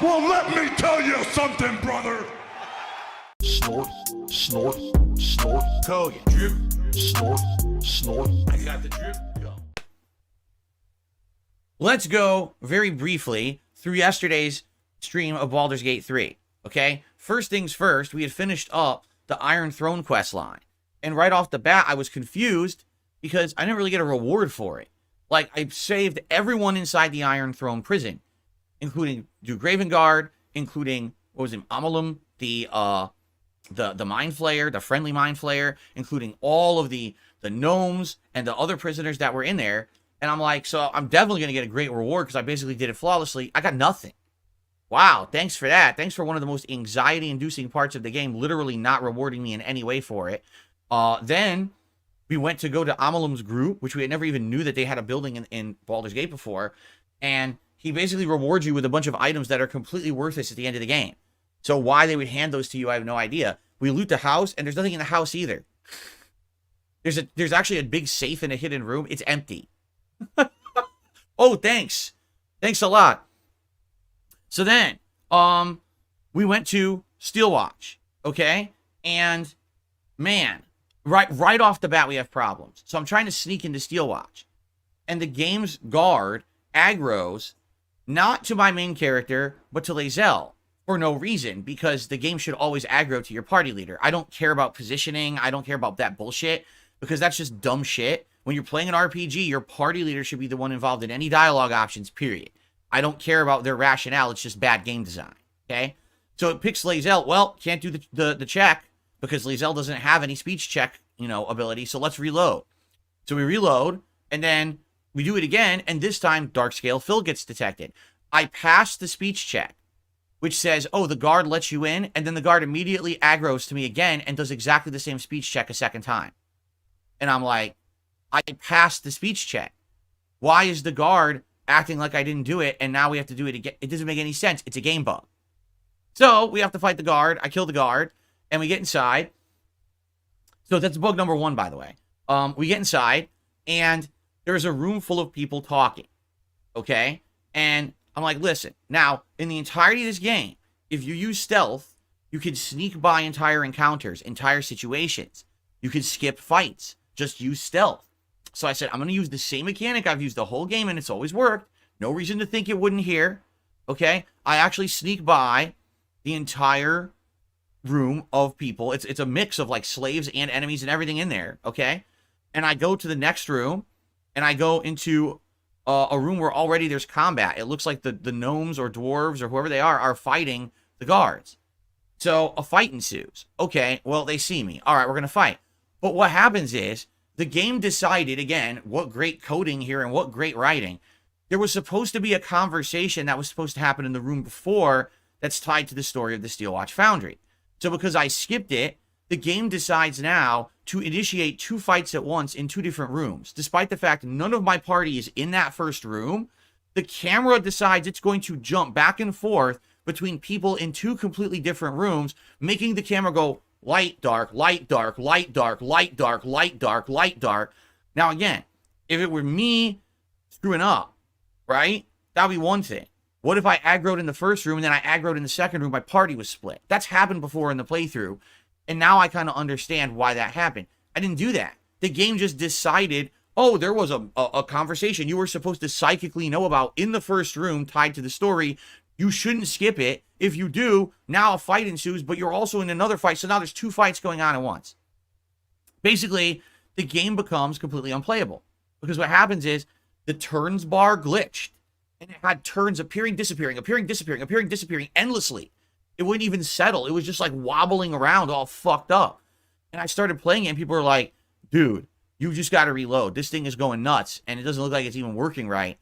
Well, let me tell you something, brother. Snort, snort, snort. Kogan. Drip. Snort, snort. I got the drip. Go. Let's go very briefly through yesterday's stream of Baldur's Gate 3, okay? First things first, we had finished up the Iron Throne quest line. And right off the bat, I was confused because I didn't really get a reward for it. Like, I saved everyone inside the Iron Throne prison, including Duke Ravengard, including, what was it, Amalum, the Mind Flayer, the friendly Mind Flayer, including all of the gnomes and the other prisoners that were in there. And I'm like, so I'm definitely going to get a great reward because I basically did it flawlessly. I got nothing. Wow, thanks for that. Thanks for one of the most anxiety-inducing parts of the game, literally not rewarding me in any way for it. Then we went to go to Amalum's group, which we had never even knew that they had a building in Baldur's Gate before. And he basically rewards you with a bunch of items that are completely worthless at the end of the game. So why they would hand those to you, I have no idea. We loot the house, and there's nothing in the house either. There's actually a big safe in a hidden room. It's empty. Oh, thanks. Thanks a lot. So then, we went to Steelwatch, okay? And, man, right off the bat, we have problems. So I'm trying to sneak into Steelwatch. And the game's guard aggroes, not to my main character, but to Lae'zel, for no reason, because the game should always aggro to your party leader. I don't care about positioning. I don't care about that bullshit, because that's just dumb shit. When you're playing an RPG, your party leader should be the one involved in any dialogue options, period. I don't care about their rationale. It's just bad game design, okay? So it picks Lae'zel. Well, can't do the check because Lae'zel doesn't have any speech check, ability, so let's reload. So we reload, and then we do it again, and this time darksydephil gets detected. I pass the speech check, which says, oh, the guard lets you in, and then the guard immediately aggroes to me again and does exactly the same speech check a second time. And I'm like, I passed the speech check. Why is the guard acting like I didn't do it, and now we have to do it again? It doesn't make any sense. It's a game bug. So we have to fight the guard. I kill the guard, and we get inside. So that's bug number 1, by the way. We get inside, and there's a room full of people talking, okay? And I'm like, listen, now, in the entirety of this game, if you use stealth, you can sneak by entire encounters, entire situations. You can skip fights. Just use stealth. So I said, I'm going to use the same mechanic I've used the whole game, and it's always worked. No reason to think it wouldn't here. Okay? I actually sneak by the entire room of people. It's a mix of, like, slaves and enemies and everything in there. Okay? And I go to the next room, and I go into a room where already there's combat. It looks like the gnomes or dwarves or whoever they are fighting the guards. So a fight ensues. Okay, well, they see me. All right, we're going to fight. But what happens is, the game decided, again, what great coding here and what great writing. There was supposed to be a conversation that was supposed to happen in the room before that's tied to the story of the Steelwatch Foundry. So because I skipped it, the game decides now to initiate 2 fights at once in 2 different rooms. Despite the fact none of my party is in that first room, the camera decides it's going to jump back and forth between people in 2 completely different rooms, making the camera go light, dark, light, dark, light, dark, light, dark, light, dark, light, dark. Now, again, if it were me screwing up, right, that would be one thing. What if I aggroed in the first room and then I aggroed in the second room? My party was split. That's happened before in the playthrough, and now I kind of understand why that happened. I didn't do that. The game just decided, oh, there was a conversation you were supposed to psychically know about in the first room tied to the story. You shouldn't skip it. If you do, now a fight ensues, but you're also in another fight. So now there's 2 fights going on at once. Basically, the game becomes completely unplayable. Because what happens is the turns bar glitched. And it had turns appearing, disappearing, appearing, disappearing, appearing, disappearing endlessly. It wouldn't even settle. It was just like wobbling around all fucked up. And I started playing it and people were like, dude, you just got to reload. This thing is going nuts. And it doesn't look like it's even working right.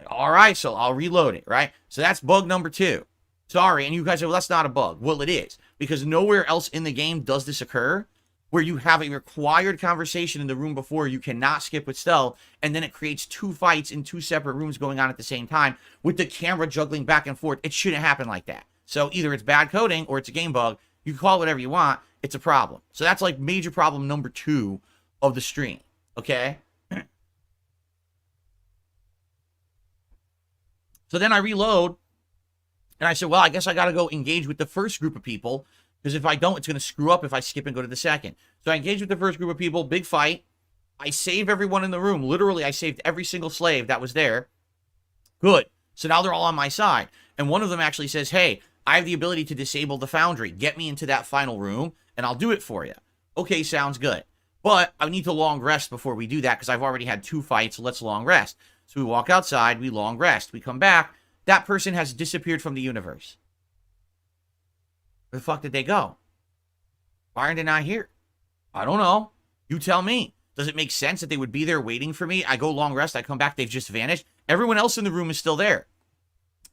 All right, so I'll reload it, right? So that's bug number 2. Sorry, and you guys say, well, that's not a bug. Well, it is, because nowhere else in the game does this occur, where you have a required conversation in the room before you cannot skip with stealth, and then it creates 2 fights in 2 separate rooms going on at the same time, with the camera juggling back and forth. It shouldn't happen like that. So either it's bad coding, or it's a game bug. You can call it whatever you want. It's a problem. So that's like major problem number 2 of the stream, okay? So then I reload, And I said, well, I guess I got to go engage with the first group of people, because if I don't, it's going to screw up if I skip and go to the second. So I engaged with the first group of people, big fight. I save everyone in the room. Literally, I saved every single slave that was there. Good. So now they're all on my side. And one of them actually says, hey, I have the ability to disable the foundry. Get me into that final room, and I'll do it for you. Okay, sounds good. But I need to long rest before we do that, because I've already had 2 fights, so let's long rest. So we walk outside, we long rest. We come back. That person has disappeared from the universe. Where the fuck did they go? Why are they not here? I don't know. You tell me. Does it make sense that they would be there waiting for me? I go long rest, I come back, they've just vanished. Everyone else in the room is still there.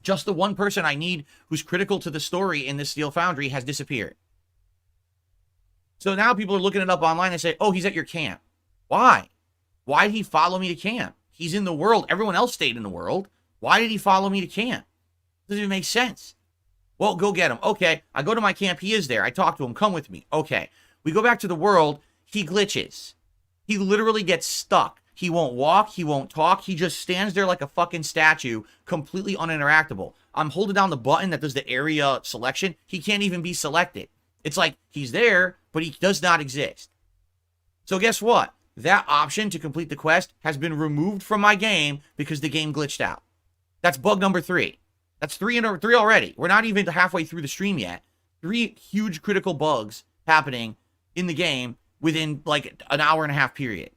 Just the one person I need who's critical to the story in this Steel Foundry has disappeared. So now people are looking it up online and say, oh, he's at your camp. Why? Why did he follow me to camp? He's in the world. Everyone else stayed in the world. Why did he follow me to camp? Doesn't even make sense. Well, go get him. Okay, I go to my camp. He is there. I talk to him. Come with me. Okay. We go back to the world. He glitches. He literally gets stuck. He won't walk. He won't talk. He just stands there like a fucking statue, completely uninteractable. I'm holding down the button that does the area selection. He can't even be selected. It's like he's there, but he does not exist. So guess what? That option to complete the quest has been removed from my game because the game glitched out. That's bug number 3. That's 3 already. We're not even halfway through the stream yet. 3 huge critical bugs happening in the game within like an hour and a half period.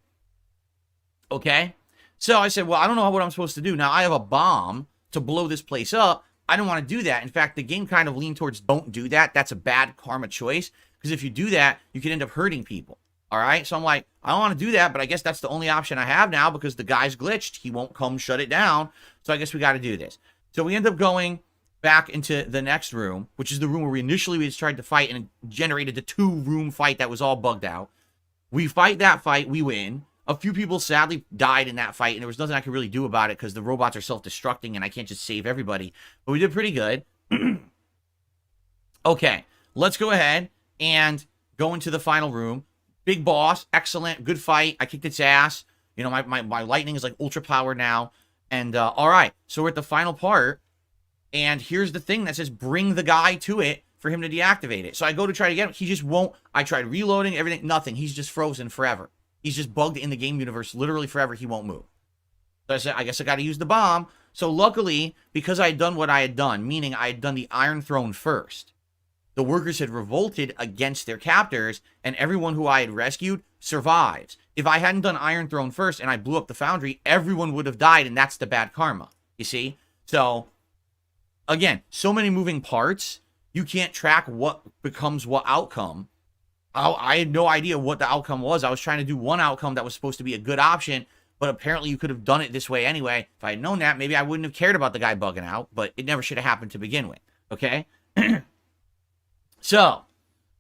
Okay? So I said, well, I don't know what I'm supposed to do. Now I have a bomb to blow this place up. I don't want to do that. In fact, the game kind of leaned towards don't do that. That's a bad karma choice. Because if you do that, you can end up hurting people. All right? So I'm like, I don't want to do that, but I guess that's the only option I have now because the guy's glitched. He won't come shut it down. So I guess we got to do this. So we end up going back into the next room, which is the room where we initially tried to fight, and it generated the 2-room fight that was all bugged out. We fight that fight. We win. A few people sadly died in that fight, and there was nothing I could really do about it because the robots are self-destructing, and I can't just save everybody. But we did pretty good. Okay, let's go ahead and go into the final room. Big boss, excellent, good fight. I kicked its ass. You know, my lightning is like ultra powered now. And all right, so we're at the final part, and here's the thing that says bring the guy to it for him to deactivate it. So I go to try to get him. He just won't. I tried reloading, everything, nothing. He's just frozen forever. He's just bugged in the game universe literally forever. He won't move. So I said, I guess I got to use the bomb. So luckily, because I had done what I had done, meaning I had done the Iron Throne first, the workers had revolted against their captors, and everyone who I had rescued survives. If I hadn't done Iron Throne first and I blew up the foundry, everyone would have died, and that's the bad karma, you see? So, again, so many moving parts, you can't track what becomes what outcome. I had no idea what the outcome was. I was trying to do one outcome that was supposed to be a good option, but apparently you could have done it this way anyway. If I had known that, maybe I wouldn't have cared about the guy bugging out, but it never should have happened to begin with, okay? So,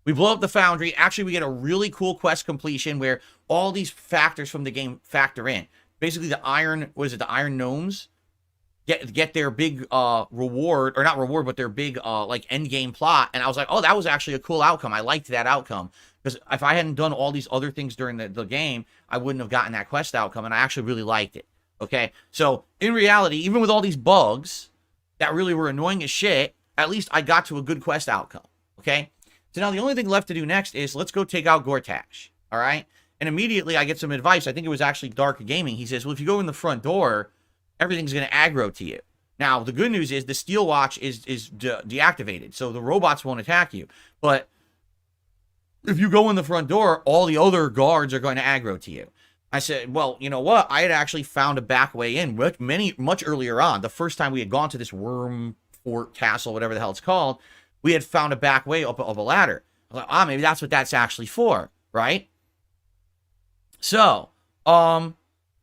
we blow up the foundry. Actually, we get a really cool quest completion where all these factors from the game factor in. Basically, the iron, what is it, the iron gnomes get their big reward, or not reward, but their big like end game plot. And I was like, oh, that was actually a cool outcome. I liked that outcome. Because if I hadn't done all these other things during the game, I wouldn't have gotten that quest outcome, and I actually really liked it. Okay? So, in reality, even with all these bugs that really were annoying as shit, at least I got to a good quest outcome. Okay? So now the only thing left to do next is let's go take out Gortash. All right? And immediately I get some advice. I think it was actually Dark Gaming. He says, well, if you go in the front door, everything's going to aggro to you. Now, the good news is the Steel Watch is deactivated, so the robots won't attack you. But if you go in the front door, all the other guards are going to aggro to you. I said, well, you know what? I had actually found a back way in much earlier on. The first time we had gone to this worm fort castle, whatever the hell it's called, we had found a back way up a ladder. I was like, maybe that's what that's actually for, right? So, I'm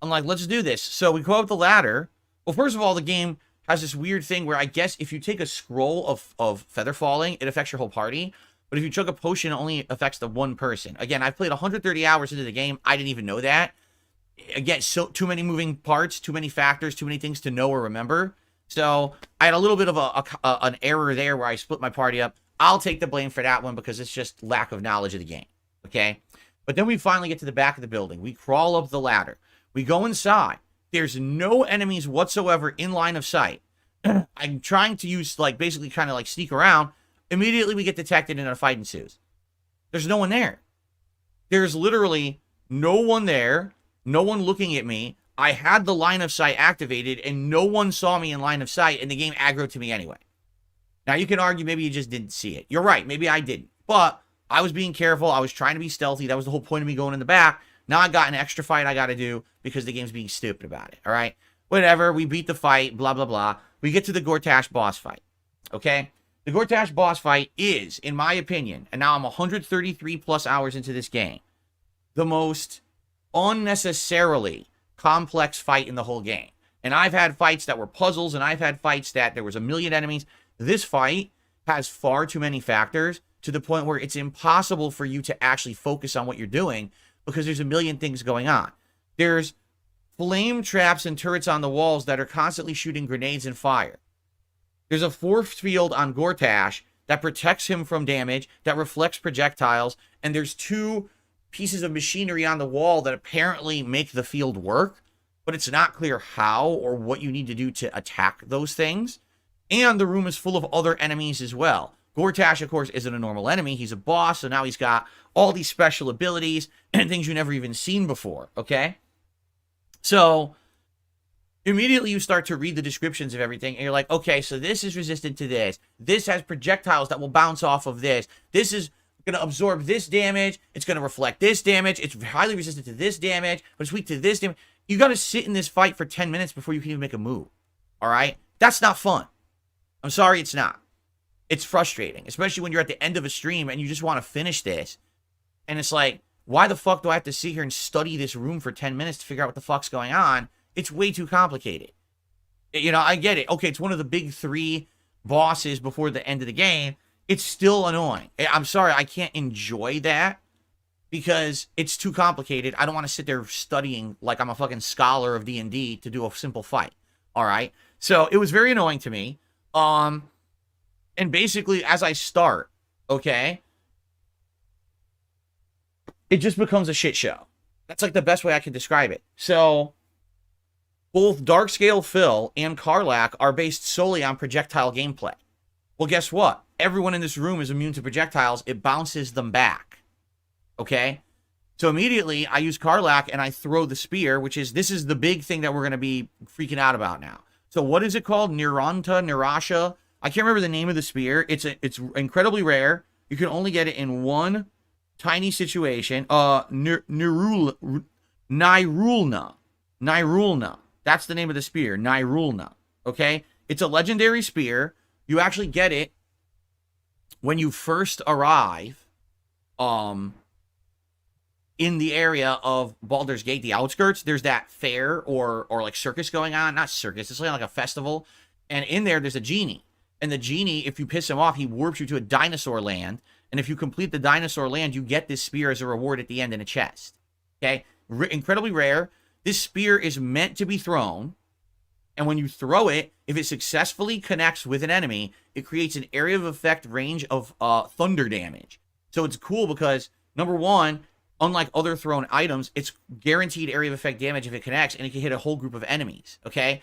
like, let's do this. So we go up the ladder. Well, first of all, the game has this weird thing where I guess if you take a scroll of feather falling, it affects your whole party. But if you chug a potion, it only affects the one person. Again, I've played 130 hours into the game. I didn't even know that. Again, so too many moving parts, too many factors, too many things to know or remember. So I had a little bit of an error there where I split my party up. I'll take the blame for that one because it's just lack of knowledge of the game. Okay? But then we finally get to the back of the building. We crawl up the ladder. We go inside. There's no enemies whatsoever in line of sight. I'm trying to use, like, basically kind of like sneak around. Immediately we get detected and a fight ensues. There's no one there. There's literally no one there, no one looking at me. I had the line of sight activated and no one saw me in line of sight, and the game aggroed to me anyway. Now you can argue maybe you just didn't see it. You're right, maybe I didn't. But I was being careful. I was trying to be stealthy. That was the whole point of me going in the back. Now I got an extra fight I got to do because the game's being stupid about it. All right? Whatever. We beat the fight, blah, blah, blah. We get to the Gortash boss fight. Okay? The Gortash boss fight is, in my opinion, and now I'm 133 plus hours into this game, the most unnecessarily complex fight in the whole game. And I've had fights that were puzzles, and I've had fights that there was a million enemies. This fight has far too many factors to the point where it's impossible for you to actually focus on what you're doing because there's a million things going on. There's flame traps and turrets on the walls that are constantly shooting grenades and fire. There's a force field on Gortash that protects him from damage, that reflects projectiles, and there's 2 pieces of machinery on the wall that apparently make the field work, but it's not clear how or what you need to do to attack those things. And the room is full of other enemies as well. Gortash, of course, isn't a normal enemy. He's a boss, so now he's got all these special abilities and things you've never even seen before, okay? So, immediately you start to read the descriptions of everything, and you're like, okay, so this is resistant to this. This has projectiles that will bounce off of this. This is going to absorb this damage. It's going to reflect this damage. It's highly resistant to this damage, but it's weak to this damage. You got to sit in this fight for 10 minutes before you can even make a move, all right? That's not fun. I'm sorry, it's not. It's frustrating, especially when you're at the end of a stream and you just want to finish this. And it's like, why the fuck do I have to sit here and study this room for 10 minutes to figure out what the fuck's going on? It's way too complicated. You know, I get it. Okay, it's one of the big 3 bosses before the end of the game. It's still annoying. I'm sorry, I can't enjoy that because it's too complicated. I don't want to sit there studying like I'm a fucking scholar of D&D to do a simple fight. All right? So it was very annoying to me. And basically, as I start, okay, it just becomes a shit show. That's like the best way I can describe it. So, both darksydephil and Karlach are based solely on projectile gameplay. Well, guess what? Everyone in this room is immune to projectiles. It bounces them back. Okay? So immediately, I use Karlach and I throw the spear, this is the big thing that we're going to be freaking out about now. So what is it called? Nirasha? I can't remember the name of the spear. It's incredibly rare. You can only get it in one tiny situation. Nirulna. That's the name of the spear. Nirulna. Okay? It's a legendary spear. You actually get it when you first arrive in the area of Baldur's Gate, the outskirts. There's that fair or like circus going on. Not circus, it's like a festival. And in there's a genie. And the genie, if you piss him off, he warps you to a dinosaur land. And if you complete the dinosaur land, you get this spear as a reward at the end in a chest. Okay? Incredibly rare. This spear is meant to be thrown. And when you throw it, if it successfully connects with an enemy, it creates an area of effect range of thunder damage. So it's cool because, number one, unlike other thrown items, it's guaranteed area of effect damage if it connects, and it can hit a whole group of enemies, okay?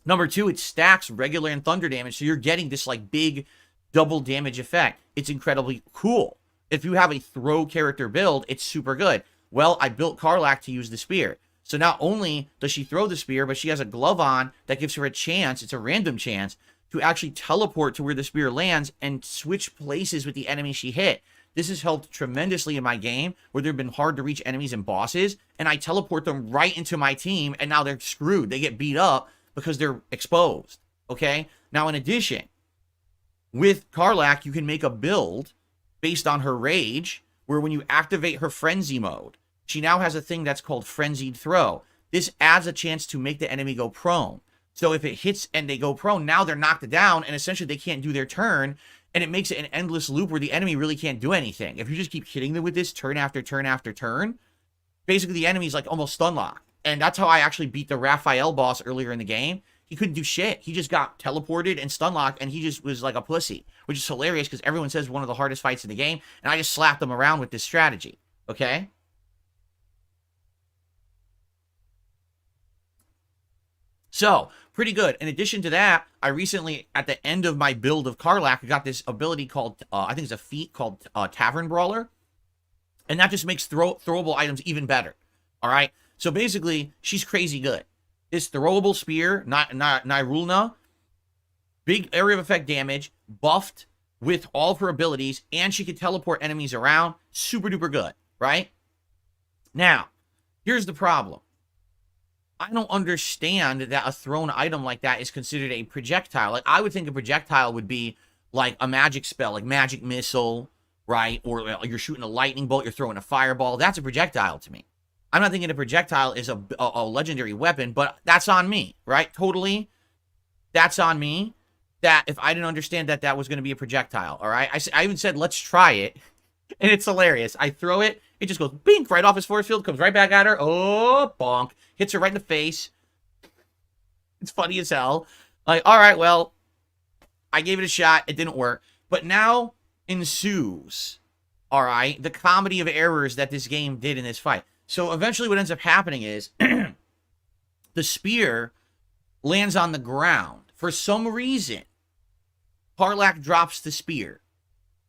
Number two, it stacks regular and thunder damage, so you're getting this, like, big double damage effect. It's incredibly cool. If you have a throw character build, it's super good. Well, I built Karlach to use the spear. So not only does she throw the spear, but she has a glove on that gives her a chance, it's a random chance, to actually teleport to where the spear lands and switch places with the enemy she hit. This has helped tremendously in my game, where there have been hard to reach enemies and bosses, and I teleport them right into my team, and now they're screwed. They get beat up because they're exposed, okay? Now, in addition, with Karlach, you can make a build based on her rage, where when you activate her frenzy mode, she now has a thing that's called Frenzied Throw. This adds a chance to make the enemy go prone. So if it hits and they go prone, now they're knocked down, and essentially they can't do their turn, and it makes it an endless loop where the enemy really can't do anything. If you just keep hitting them with this turn after turn after turn, basically the enemy's like almost stun locked. And that's how I actually beat the Raphael boss earlier in the game. He couldn't do shit. He just got teleported and stun locked, and he just was like a pussy, which is hilarious because everyone says one of the hardest fights in the game, and I just slapped him around with this strategy, okay? So, pretty good. In addition to that, I recently, at the end of my build of Karlach, got this ability called, I think it's a feat called Tavern Brawler. And that just makes throwable items even better. All right? So basically, she's crazy good. This throwable spear, Nirulna, big area of effect damage, buffed with all of her abilities, and she can teleport enemies around. Super duper good, right? Now, here's the problem. I don't understand that a thrown item like that is considered a projectile. Like, I would think a projectile would be like a magic spell, like magic missile, right? Or you're shooting a lightning bolt, you're throwing a fireball. That's a projectile to me. I'm not thinking a projectile is a legendary weapon, but that's on me, right? Totally. That's on me. That if I didn't understand that that was going to be a projectile, all right? I even said, let's try it. And it's hilarious. I throw it. It just goes bink right off his force field, comes right back at her. Oh, bonk. Hits her right in the face. It's funny as hell. Like, all right, well, I gave it a shot. It didn't work. But now ensues, all right, the comedy of errors that this game did in this fight. So eventually what ends up happening is the spear lands on the ground. For some reason, Karlach drops the spear,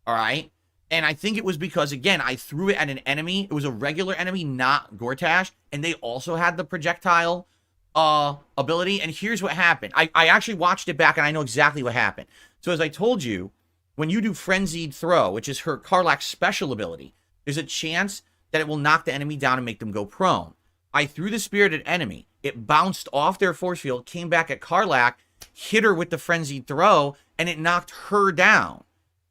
all right? And I think it was because, again, I threw it at an enemy. It was a regular enemy, not Gortash. And they also had the projectile ability. And here's what happened. I actually watched it back, and I know exactly what happened. So as I told you, when you do Frenzied Throw, which is her Karlach's special ability, there's a chance that it will knock the enemy down and make them go prone. I threw the spear at an enemy. It bounced off their force field, came back at Karlach, hit her with the Frenzied Throw, and it knocked her down.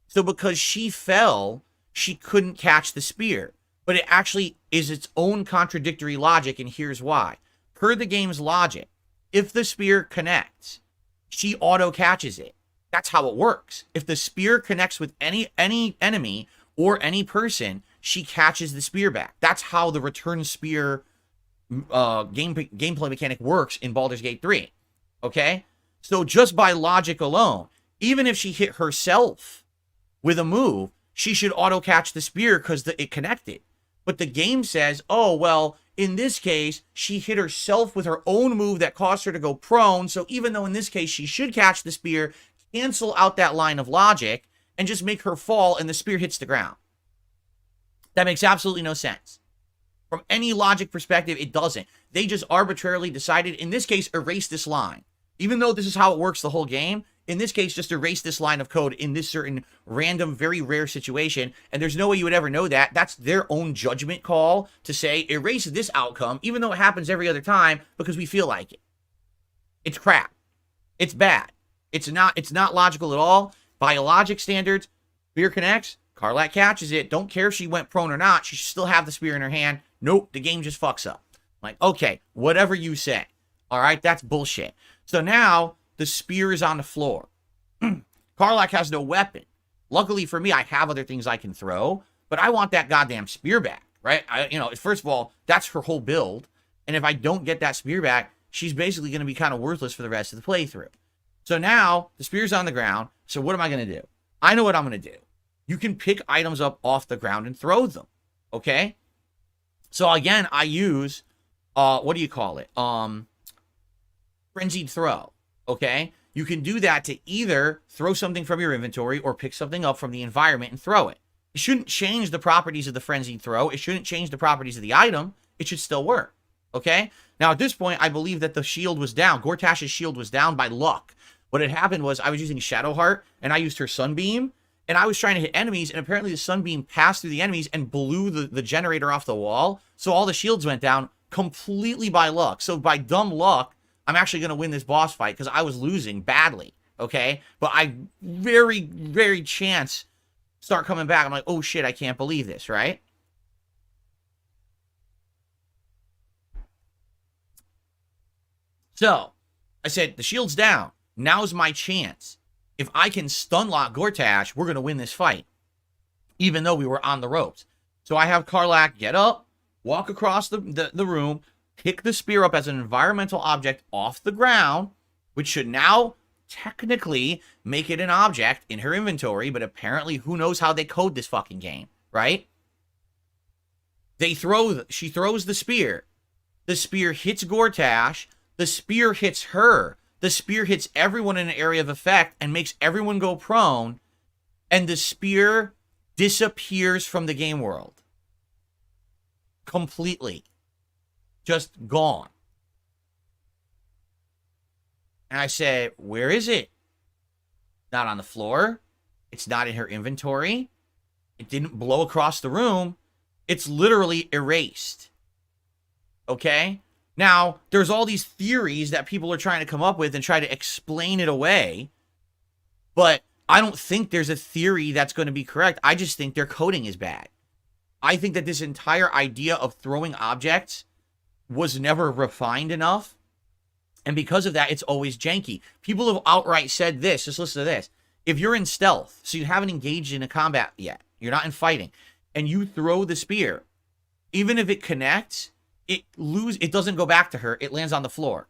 So because she fell, she couldn't catch the spear. But it actually is its own contradictory logic, and here's why. Per the game's logic, if the spear connects, she auto-catches it. That's how it works. If the spear connects with any enemy or any person, she catches the spear back. That's how the return spear gameplay mechanic works in Baldur's Gate 3. Okay? So just by logic alone, even if she hit herself with a move, she should auto-catch the spear because it connected. But the game says, oh, well, in this case, she hit herself with her own move that caused her to go prone, so even though in this case she should catch the spear, cancel out that line of logic, and just make her fall and the spear hits the ground. That makes absolutely no sense. From any logic perspective, it doesn't. They just arbitrarily decided, in this case, erase this line. Even though this is how it works the whole game, in this case, just erase this line of code in this certain random, very rare situation, and there's no way you would ever know that. That's their own judgment call to say, erase this outcome, even though it happens every other time, because we feel like it. It's crap. It's bad. It's not logical at all. By logic standards, spear connects, Karlach catches it. Don't care if she went prone or not. She should still have the spear in her hand. Nope, the game just fucks up. Like, okay, whatever you say. All right, that's bullshit. So now the spear is on the floor. Karlach has no weapon. Luckily for me, I have other things I can throw, but I want that goddamn spear back, right? First of all, that's her whole build. And if I don't get that spear back, she's basically going to be kind of worthless for the rest of the playthrough. So now the spear's on the ground. So what am I going to do? I know what I'm going to do. You can pick items up off the ground and throw them. Okay? So again, I use, what do you call it? Frenzied Throw. Okay? You can do that to either throw something from your inventory or pick something up from the environment and throw it. It shouldn't change the properties of the Frenzied Throw. It shouldn't change the properties of the item. It should still work. Okay? Now, at this point, I believe that the shield was down. Gortash's shield was down by luck. What had happened was I was using Shadowheart, and I used her Sunbeam, and I was trying to hit enemies, and apparently the Sunbeam passed through the enemies and blew the generator off the wall, so all the shields went down completely by luck. So by dumb luck, I'm actually going to win this boss fight because I was losing badly, okay? But I very chance start coming back. I'm like, oh shit, I can't believe this, right? So, I said, the shield's down. Now's my chance. If I can stun lock Gortash, we're going to win this fight. Even though we were on the ropes. So I have Karlach get up, walk across the room, pick the spear up as an environmental object off the ground, which should now technically make it an object in her inventory, but apparently who knows how they code this fucking game, right? She throws the spear. The spear hits Gortash. The spear hits her. The spear hits everyone in an area of effect and makes everyone go prone, and the spear disappears from the game world. Completely. Just gone. And I said, where is it? Not on the floor. It's not in her inventory. It didn't blow across the room. It's literally erased. Okay? Now, there's all these theories that people are trying to come up with and try to explain it away. But I don't think there's a theory that's going to be correct. I just think their coding is bad. I think that this entire idea of throwing objects was never refined enough. And because of that, it's always janky. People have outright said this. Just listen to this. If you're in stealth, so you haven't engaged in a combat yet, you're not in fighting, and you throw the spear, even if it connects, it doesn't go back to her. It lands on the floor.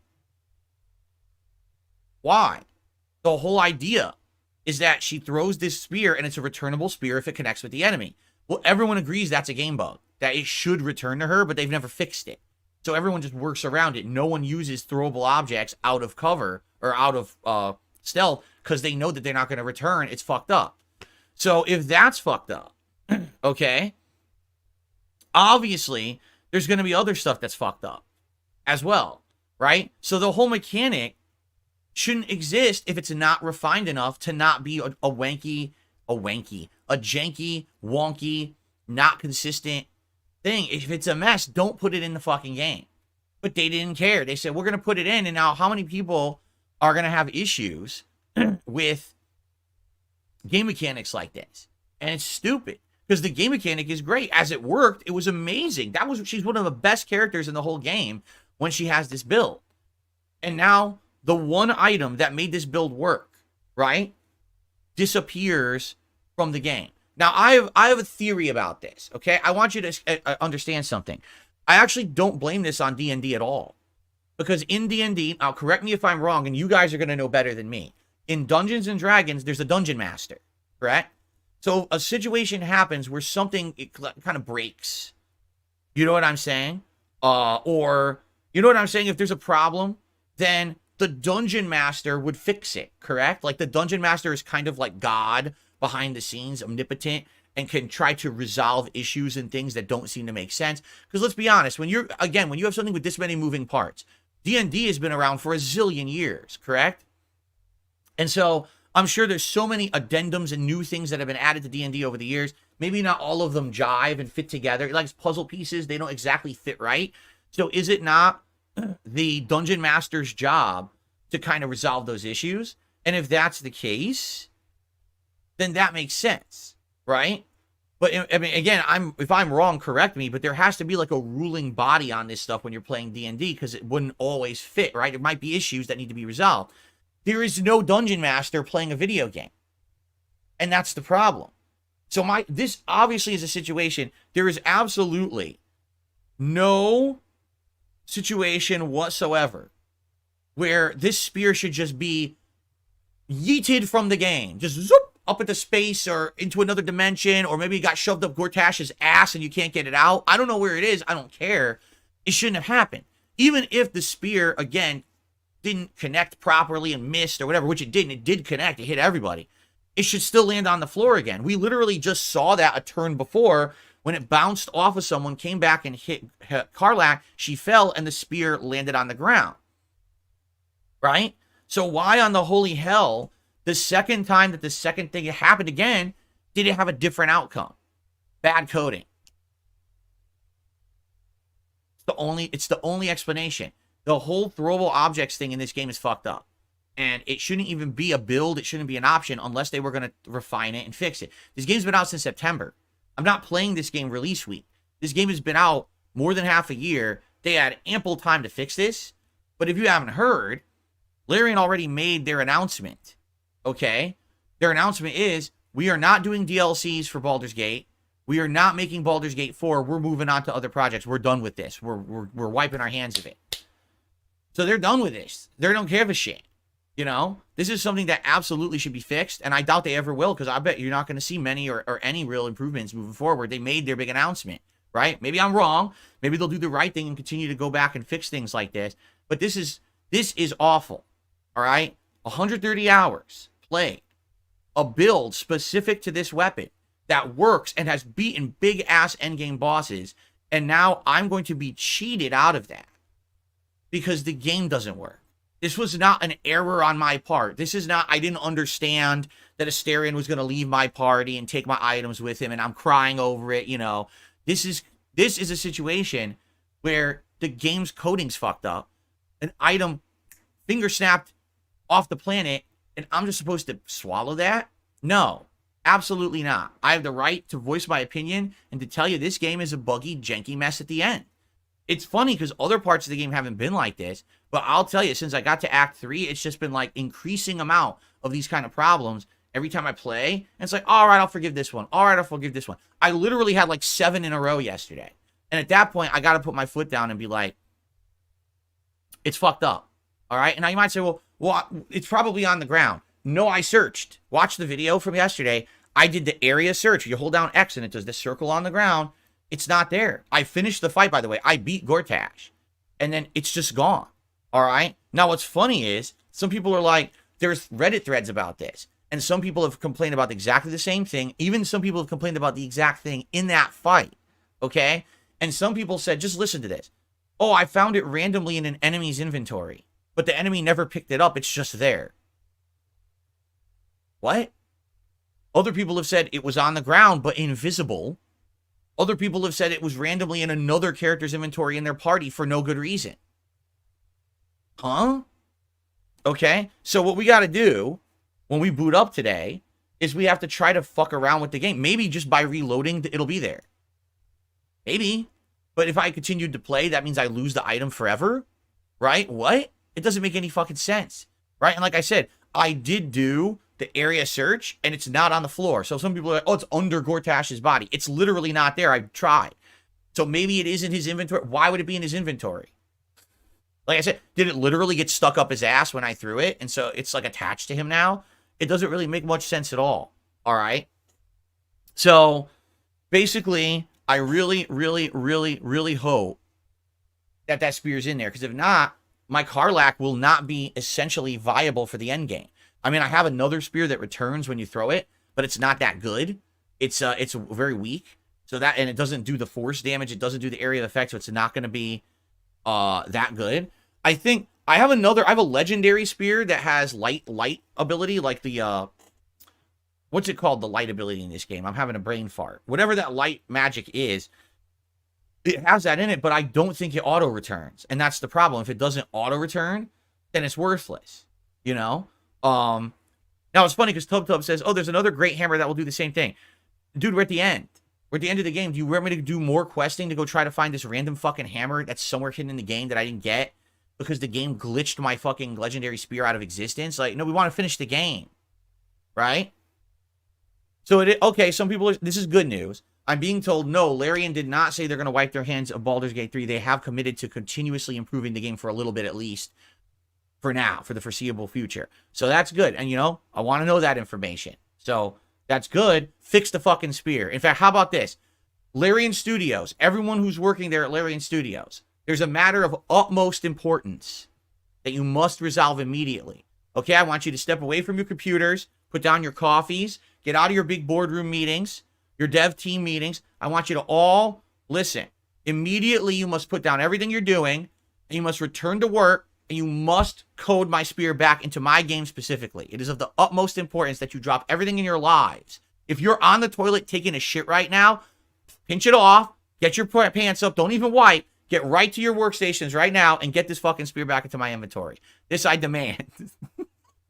Why? The whole idea is that she throws this spear, and it's a returnable spear if it connects with the enemy. Well, everyone agrees that's a game bug, that it should return to her, but they've never fixed it. So everyone just works around it. No one uses throwable objects out of cover or out of stealth because they know that they're not going to return. It's fucked up. So if that's fucked up, okay, obviously there's going to be other stuff that's fucked up as well, right? So the whole mechanic shouldn't exist if it's not refined enough to not be a janky, wonky, not consistent thing. If it's a mess, don't put it in the fucking game. But they didn't care. They said, we're going to put it in. And now how many people are going to have issues with game mechanics like this? And it's stupid because the game mechanic is great. As it worked, it was amazing. She's one of the best characters in the whole game when she has this build. And now the one item that made this build work, right, disappears from the game. Now, I have a theory about this, okay? I want you to understand something. I actually don't blame this on D&D at all. Because in D&D, now correct me if I'm wrong, and you guys are going to know better than me. In Dungeons & Dragons, there's a dungeon master, correct? So a situation happens where something kind of breaks. You know what I'm saying? Or, you know what I'm saying? If there's a problem, then the dungeon master would fix it, correct? Like the dungeon master is kind of like God behind the scenes, omnipotent, and can try to resolve issues and things that don't seem to make sense. Because let's be honest, when you have something with this many moving parts, D&D has been around for a zillion years, correct? And so I'm sure there's so many addendums and new things that have been added to D&D over the years. Maybe not all of them jive and fit together. Like puzzle pieces, they don't exactly fit right. So is it not the dungeon master's job to kind of resolve those issues? And if that's the case, then that makes sense, right? But I mean, again, if I'm wrong, correct me, but there has to be like a ruling body on this stuff when you're playing D&D because it wouldn't always fit, right? There might be issues that need to be resolved. There is no dungeon master playing a video game. And that's the problem. So this obviously is a situation. There is absolutely no situation whatsoever where this spear should just be yeeted from the game. Just zoop up into space or into another dimension, or maybe it got shoved up Gortash's ass and you can't get it out. I don't know where it is. I don't care. It shouldn't have happened. Even if the spear, again, didn't connect properly and missed or whatever, which it didn't. It did connect. It hit everybody. It should still land on the floor again. We literally just saw that a turn before when it bounced off of someone, came back and hit Karlach. She fell and the spear landed on the ground. Right? So why on the holy hell, the second time that the second thing happened again, did it have a different outcome? Bad coding. It's the only explanation. The whole throwable objects thing in this game is fucked up. And it shouldn't even be a build. It shouldn't be an option unless they were going to refine it and fix it. This game's been out since September. I'm not playing this game release week. This game has been out more than half a year. They had ample time to fix this. But if you haven't heard, Larian already made their announcement. Okay? Their announcement is, we are not doing DLCs for Baldur's Gate. We are not making Baldur's Gate 4. We're moving on to other projects. We're done with this. We're wiping our hands of it. So they're done with this. They don't give a shit. You know? This is something that absolutely should be fixed, and I doubt they ever will, because I bet you're not going to see many or any real improvements moving forward. They made their big announcement, right? Maybe I'm wrong. Maybe they'll do the right thing and continue to go back and fix things like this. But this is This is awful. All right? 130 hours played. A build specific to this weapon that works and has beaten big-ass endgame bosses, and now I'm going to be cheated out of that because the game doesn't work. This was not an error on my part. This is not, I didn't understand that Asterion was going to leave my party and take my items with him, and I'm crying over it, you know. This is a situation where the game's coding's fucked up. An item finger snapped off the planet, and I'm just supposed to swallow that? No, absolutely not. I have the right to voice my opinion and to tell you this game is a buggy, janky mess at the end. It's funny because other parts of the game haven't been like this, but I'll tell you, since I got to Act 3, it's just been like increasing amount of these kind of problems every time I play. And it's like, all right, I'll forgive this one. All right, I'll forgive this one. I literally had like 7 in a row yesterday. And at that point, I got to put my foot down and be like, it's fucked up. All right. And now you might say, well, it's probably on the ground. No, I searched. Watch the video from yesterday. I did the area search. You hold down X and it does this circle on the ground. It's not there. I finished the fight, by the way. I beat Gortash. And then it's just gone. All right. Now, what's funny is some people are like, there's Reddit threads about this. And some people have complained about exactly the same thing. Even some people have complained about the exact thing in that fight. Okay. And some people said, just listen to this. Oh, I found it randomly in an enemy's inventory, but the enemy never picked it up. It's just there. What? Other people have said it was on the ground, but invisible. Other people have said it was randomly in another character's inventory in their party for no good reason. Huh? Okay. So what we got to do when we boot up today is we have to try to fuck around with the game. Maybe just by reloading, it'll be there. Maybe. But if I continued to play, that means I lose the item forever, right? What? It doesn't make any fucking sense, right? And like I said, I did do the area search, and it's not on the floor. So some people are like, oh, it's under Gortash's body. It's literally not there. I've tried. So maybe it is in his inventory. Why would it be in his inventory? Like I said, did it literally get stuck up his ass when I threw it? And so it's like attached to him now? It doesn't really make much sense at all, all right? So basically, I really, really, really, really hope that that spear's in there. Because if not, my Karlach will not be essentially viable for the end game. I mean, I have another spear that returns when you throw it, but it's not that good. It's very weak. So that, and it doesn't do the force damage. It doesn't do the area of effect. So it's not going to be that good. I think I have a legendary spear that has light ability, like the what's it called? The light ability in this game. I'm having a brain fart. Whatever that light magic is, it has that in it, but I don't think it auto returns. And that's the problem. If it doesn't auto return, then it's worthless. You know? Now it's funny because Tub says, oh, there's another great hammer that will do the same thing. Dude, we're at the end. We're at the end of the game. Do you want me to do more questing to go try to find this random fucking hammer that's somewhere hidden in the game that I didn't get because the game glitched my fucking legendary spear out of existence? Like, no, we want to finish the game. Right? So, okay, some people, this is good news. I'm being told, no, Larian did not say they're going to wipe their hands of Baldur's Gate 3. They have committed to continuously improving the game for a little bit at least. For now, for the foreseeable future. So that's good. And, you know, I want to know that information. So that's good. Fix the fucking spear. In fact, how about this? Larian Studios, everyone who's working there at Larian Studios, there's a matter of utmost importance that you must resolve immediately. Okay, I want you to step away from your computers, put down your coffees, get out of your big boardroom meetings, your dev team meetings. I want you to all listen. Immediately, you must put down everything you're doing, and you must return to work, and you must code my spear back into my game specifically. It is of the utmost importance that you drop everything in your lives. If you're on the toilet taking a shit right now, pinch it off, get your pants up, don't even wipe, get right to your workstations right now, and get this fucking spear back into my inventory. This I demand.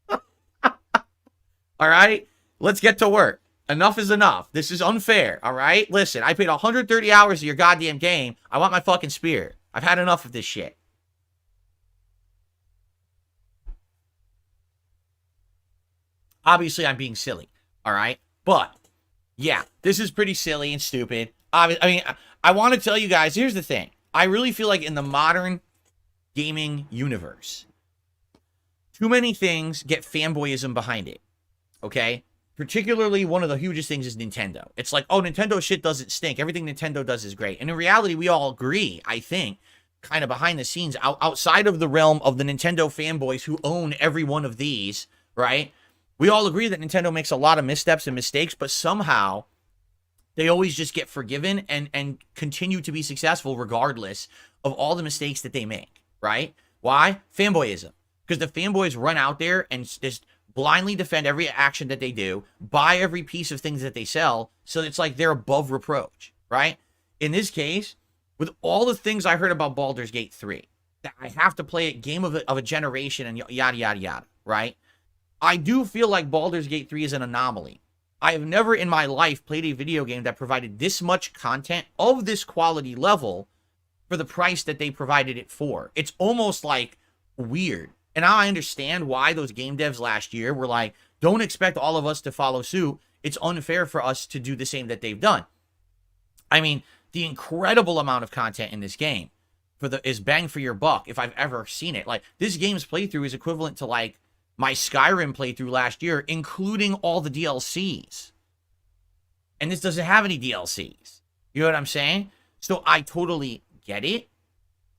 All right? Let's get to work. Enough is enough. This is unfair, all right? Listen, I paid 130 hours of your goddamn game. I want my fucking spear. I've had enough of this shit. Obviously, I'm being silly, all right? But, yeah, this is pretty silly and stupid. I mean, I want to tell you guys, here's the thing. I really feel like in the modern gaming universe, too many things get fanboyism behind it, okay? Particularly, one of the hugest things is Nintendo. It's like, oh, Nintendo shit doesn't stink. Everything Nintendo does is great. And in reality, we all agree, I think, kind of behind the scenes, outside of the realm of the Nintendo fanboys who own every one of these, right? We all agree that Nintendo makes a lot of missteps and mistakes, but somehow they always just get forgiven and continue to be successful regardless of all the mistakes that they make, right? Why? Fanboyism. Because the fanboys run out there and just blindly defend every action that they do, buy every piece of things that they sell, so it's like they're above reproach, right? In this case, with all the things I heard about Baldur's Gate 3, that I have to play it game of a generation and yada, yada, yada, right? I do feel like Baldur's Gate 3 is an anomaly. I have never in my life played a video game that provided this much content of this quality level for the price that they provided it for. It's almost like weird. And now I understand why those game devs last year were like, don't expect all of us to follow suit. It's unfair for us to do the same that they've done. I mean, the incredible amount of content in this game is bang for your buck if I've ever seen it. Like, this game's playthrough is equivalent to like my Skyrim playthrough last year, including all the DLCs. And this doesn't have any DLCs. You know what I'm saying? So I totally get it.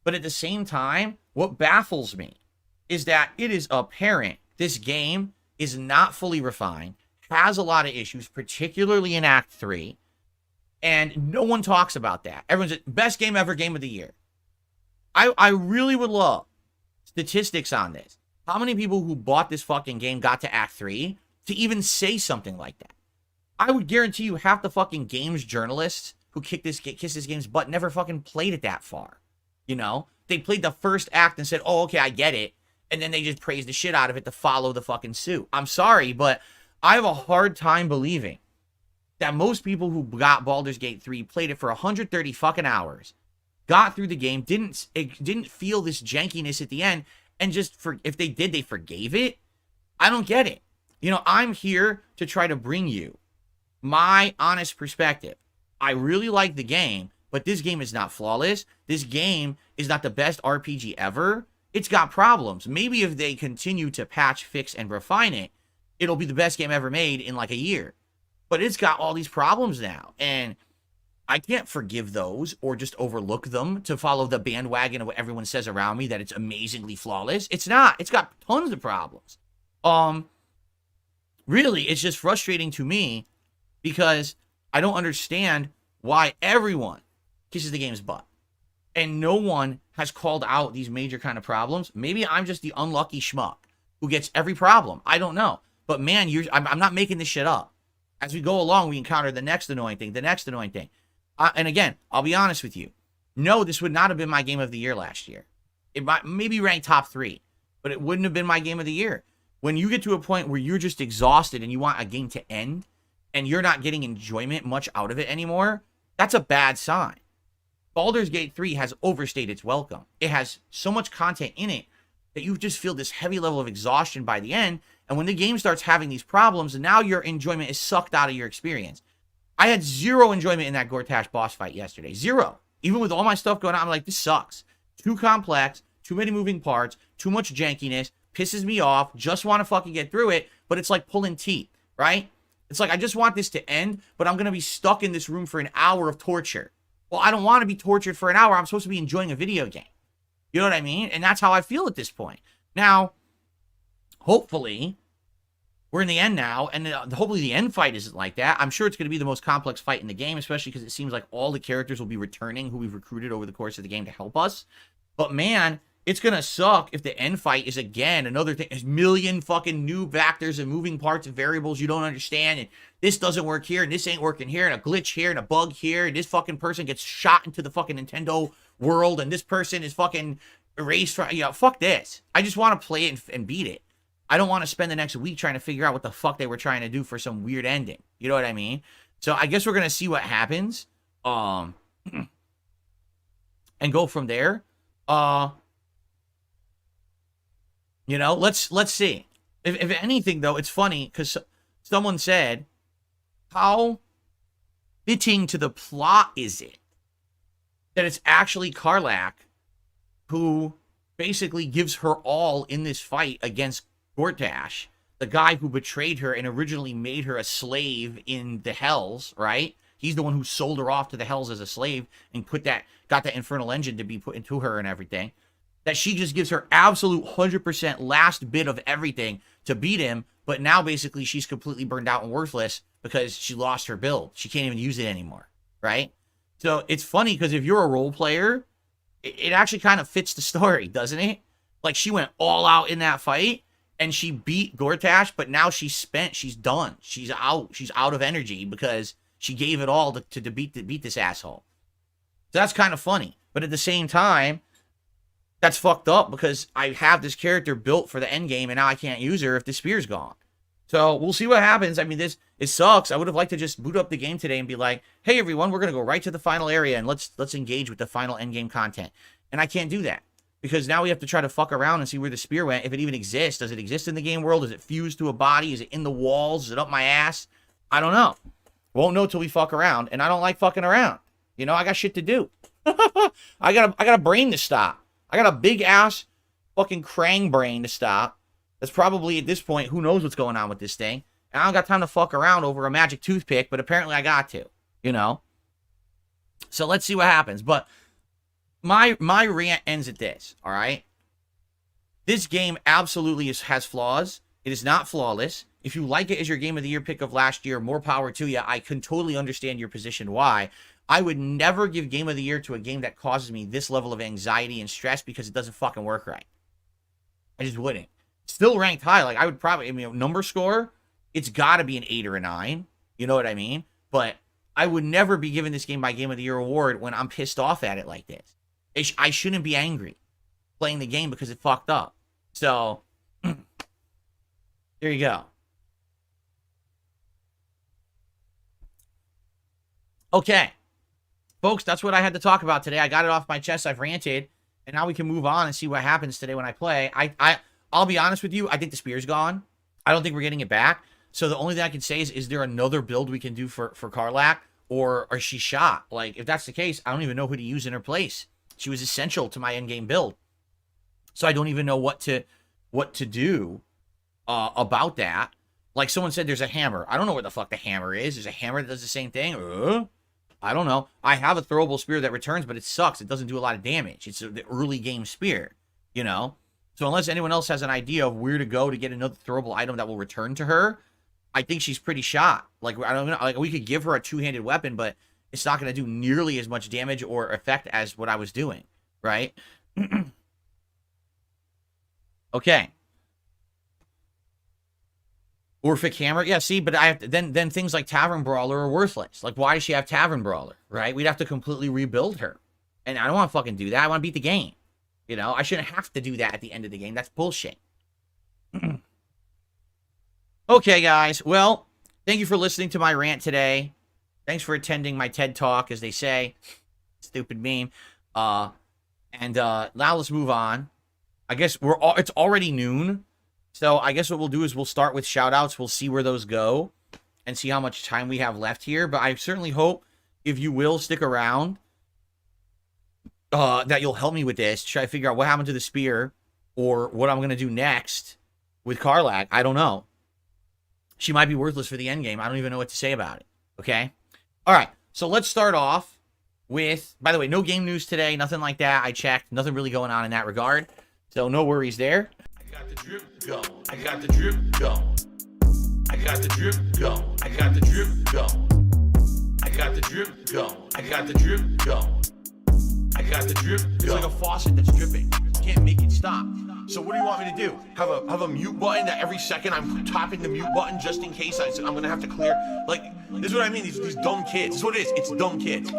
But at the same time, what baffles me is that it is apparent this game is not fully refined, has a lot of issues, particularly in Act 3, and no one talks about that. Everyone's like, best game ever, game of the year. I really would love statistics on this. How many people who bought this fucking game got to Act 3 to even say something like that? I would guarantee you half the fucking games journalists who kiss this game's butt never fucking played it that far. You know? They played the first act and said, oh, okay, I get it. And then they just praised the shit out of it to follow the fucking suit. I'm sorry, but I have a hard time believing that most people who got Baldur's Gate 3 played it for 130 fucking hours, got through the game, didn't feel this jankiness at the end, and if they did, they forgave it. I don't get it. You know, I'm here to try to bring you my honest perspective. I really like the game, but this game is not flawless. This game is not the best RPG ever. It's got problems. Maybe if they continue to patch, fix, and refine it, it'll be the best game ever made in like a year. But it's got all these problems now, and I can't forgive those or just overlook them to follow the bandwagon of what everyone says around me that it's amazingly flawless. It's not. It's got tons of problems. Really, it's just frustrating to me because I don't understand why everyone kisses the game's butt and no one has called out these major kind of problems. Maybe I'm just the unlucky schmuck who gets every problem. I don't know. But man, I'm not making this shit up. As we go along, we encounter the next annoying thing, the next annoying thing. And again, I'll be honest with you. No, this would not have been my game of the year last year. It might maybe ranked top 3, but it wouldn't have been my game of the year. When you get to a point where you're just exhausted and you want a game to end and you're not getting enjoyment much out of it anymore, that's a bad sign. Baldur's Gate 3 has overstayed its welcome. It has so much content in it that you just feel this heavy level of exhaustion by the end. And when the game starts having these problems, now your enjoyment is sucked out of your experience. I had zero enjoyment in that Gortash boss fight yesterday. Zero. Even with all my stuff going on, I'm like, this sucks. Too complex, too many moving parts, too much jankiness, pisses me off, just want to fucking get through it, but it's like pulling teeth, right? It's like, I just want this to end, but I'm going to be stuck in this room for an hour of torture. Well, I don't want to be tortured for an hour. I'm supposed to be enjoying a video game. You know what I mean? And that's how I feel at this point. Now, hopefully, we're in the end now, and hopefully the end fight isn't like that. I'm sure it's going to be the most complex fight in the game, especially because it seems like all the characters will be returning who we've recruited over the course of the game to help us. But man, it's going to suck if the end fight is again another thing. There's a million fucking new factors and moving parts and variables you don't understand, and this doesn't work here, and this ain't working here, and a glitch here, and a bug here, and this fucking person gets shot into the fucking Nintendo world, and this person is fucking erased from, fuck this. I just want to play it and beat it. I don't want to spend the next week trying to figure out what the fuck they were trying to do for some weird ending. You know what I mean? So I guess we're going to see what happens. And go from there. Let's see. If anything, though, it's funny because someone said, how fitting to the plot is it that it's actually Karlach who basically gives her all in this fight against Gortash, the guy who betrayed her and originally made her a slave in the Hells, right? He's the one who sold her off to the hells as a slave and got that infernal engine to be put into her and everything. That she just gives her absolute 100% last bit of everything to beat him, but now basically she's completely burned out and worthless because she lost her build. She can't even use it anymore, right? So it's funny because if you're a role player, it actually kind of fits the story, doesn't it? Like, she went all out in that fight and she beat Gortash, but now she's spent. She's done. She's out. She's out of energy because she gave it all to beat this asshole. So that's kind of funny. But at the same time, that's fucked up because I have this character built for the end game and now I can't use her if the spear's gone. So we'll see what happens. I mean, it sucks. I would have liked to just boot up the game today and be like, hey, everyone, we're going to go right to the final area and let's engage with the final end game content. And I can't do that because now we have to try to fuck around and see where the spear went. If it even exists, does it exist in the game world? Is it fused to a body? Is it in the walls? Is it up my ass? I don't know. Won't know till we fuck around. And I don't like fucking around. You know, I got shit to do. I got a brain to stop. I got a big ass fucking Krang brain to stop. That's probably at this point, who knows what's going on with this thing. And I don't got time to fuck around over a magic toothpick, but apparently I got to, you know. So let's see what happens. But my rant ends at this, all right? This game absolutely has flaws. It is not flawless. If you like it as your Game of the Year pick of last year, more power to you. I can totally understand your position why. I would never give Game of the Year to a game that causes me this level of anxiety and stress because it doesn't fucking work right. I just wouldn't. Still ranked high. Like, I would probably, I mean, number score, it's got to be an 8 or a 9. You know what I mean? But I would never be giving this game my Game of the Year award when I'm pissed off at it like this. I shouldn't be angry playing the game because it fucked up. So, there you go. Okay. Folks, that's what I had to talk about today. I got it off my chest. I've ranted. And now we can move on and see what happens today when I play. I'll be honest with you. I think the spear's gone. I don't think we're getting it back. So the only thing I can say is there another build we can do for Karlach? Or is she shot? Like, if that's the case, I don't even know who to use in her place. She was essential to my endgame build. So I don't even know what to do about that. Like someone said, there's a hammer. I don't know what the fuck the hammer is. There's a hammer that does the same thing. I don't know. I have a throwable spear that returns, but it sucks. It doesn't do a lot of damage. It's the early game spear, you know? So unless anyone else has an idea of where to go to get another throwable item that will return to her, I think she's pretty shot. Like, I don't know. Like, we could give her a two-handed weapon, but it's not going to do nearly as much damage or effect as what I was doing, right? Okay. Orphic Hammer. Yeah, see, but I have to, then things like Tavern Brawler are worthless. Like, why does she have Tavern Brawler, right? We'd have to completely rebuild her. And I don't want to fucking do that. I want to beat the game. You know, I shouldn't have to do that at the end of the game. That's bullshit. Okay, guys. Well, thank you for listening to my rant today. Thanks for attending my TED Talk, as they say. Stupid meme. Now let's move on. I guess it's already noon. So I guess what we'll do is we'll start with shout-outs. We'll see where those go and see how much time we have left here. But I certainly hope, if you will stick around, that you'll help me with this. Try to figure out what happened to the spear or what I'm going to do next with Karlach. I don't know. She might be worthless for the end game. I don't even know what to say about it. Okay? All right. So let's start off with, by the way, no game news today. Nothing like that. I checked. Nothing really going on in that regard. So no worries there. I got the drip going. I got the drip going. I got the drip going. I got the drip going. I got the drip going. I got the drip going. I got the drip going. It's like a faucet that's dripping. You can't make it stop. So what do you want me to do? Have a mute button that every second I'm tapping the mute button just in case I'm gonna have to clear? Like, this is what I mean. These dumb kids. This is what it is. It's dumb kids.